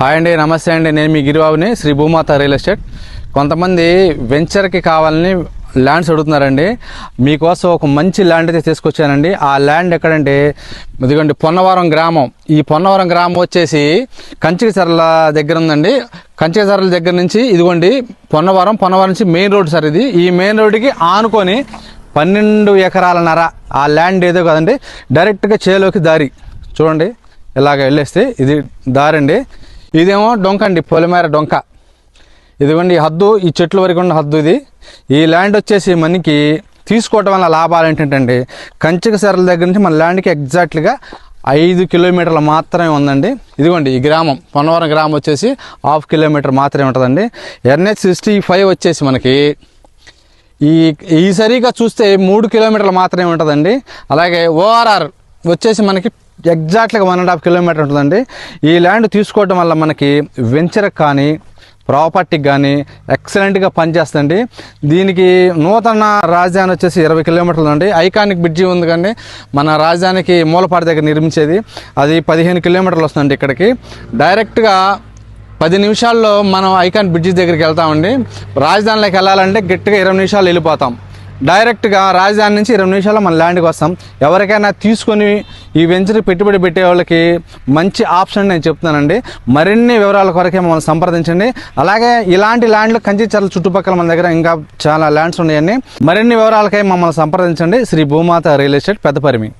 Hi అండి, నమస్తే అండి. నేను మీ గిరిబాబుని, శ్రీ భూమాత రియల్ ఎస్టేట్. కొంతమంది వెంచర్కి కావాలని ల్యాండ్స్ అడుగుతున్నారండి. మీకోసం ఒక మంచి ల్యాండ్ అయితే తీసుకొచ్చానండి. ఆ ల్యాండ్ ఎక్కడంటే ఇదిగోండి పొన్నవరం గ్రామం. ఈ పొన్నవరం గ్రామం వచ్చేసి కంచికచర్ల దగ్గర ఉందండి. కంచికచర్ల దగ్గర నుంచి ఇదిగోండి పొన్నవరం నుంచి మెయిన్ రోడ్ సార్ ఇది. ఈ మెయిన్ రోడ్డుకి ఆనుకొని 12 ఎకరాలన్నర ఆ ల్యాండ్ ఏదో కదండి. డైరెక్ట్గా చేలోకి దారి చూడండి, ఇలాగ వెళ్ళేస్తే ఇది దారి అండి. ఇదేమో డొంక అండి, పొలిమేర డొంక. ఇదిగోండి హద్దు, ఈ చెట్ల వరకు ఉన్న హద్దు ఇది. ఈ ల్యాండ్ వచ్చేసి మనకి తీసుకోవటం వల్ల లాభాలు ఏంటంటే కంచికచర్ల దగ్గర నుంచి మన ల్యాండ్కి ఎగ్జాక్ట్లీగా 5 కిలోమీటర్లు మాత్రమే ఉందండి. ఇదిగోండి ఈ గ్రామం పొన్నవరం గ్రామం వచ్చేసి 1/2 కిలోమీటర్ మాత్రమే ఉంటుందండి. NH65 వచ్చేసి మనకి ఈ సరిగా చూస్తే 3 కిలోమీటర్లు మాత్రమే ఉంటుందండి. అలాగే ORR వచ్చేసి మనకి ఎగ్జాక్ట్గా 1.5 కిలోమీటర్ ఉంటుందండి. ఈ ల్యాండ్ తీసుకోవడం వల్ల మనకి వెంచర్కి కానీ ప్రాపర్టీకి కానీ ఎక్సలెంట్గా పనిచేస్తుంది. దీనికి నూతన రాజధాని వచ్చేసి 20 కిలోమీటర్లు అండి. ఐకానిక్ బ్రిడ్జి ఉంది కానీ మన రాజధానికి మూలపాటి దగ్గర నిర్మించేది, అది 15 కిలోమీటర్లు వస్తుందండి. ఇక్కడికి డైరెక్ట్గా 10 నిమిషాల్లో మనం ఐకానిక్ బ్రిడ్జి దగ్గరికి వెళ్తామండి. రాజధానిలోకి వెళ్ళాలంటే గట్టిగా 20 నిమిషాలు వెళ్ళిపోతాం. డైరెక్ట్గా రాజధాని నుంచి 20 నిమిషాల్లో మన ల్యాండ్కి వస్తాం. ఎవరికైనా తీసుకొని ఈ వెంచర్ పెట్టుబడి పెట్టే వాళ్ళకి మంచి ఆప్షన్ నేను చెప్తున్నానండి. మరిన్ని వివరాల కొరకే మమ్మల్ని సంప్రదించండి. అలాగే ఇలాంటి ల్యాండ్లు కంచికచర్ల చుట్టుపక్కల మన దగ్గర ఇంకా చాలా ల్యాండ్స్ ఉన్నాయండి. మరిన్ని వివరాలకై మమ్మల్ని సంప్రదించండి. శ్రీ భూమాత రియల్ ఎస్టేట్, పెద్దపరిమి.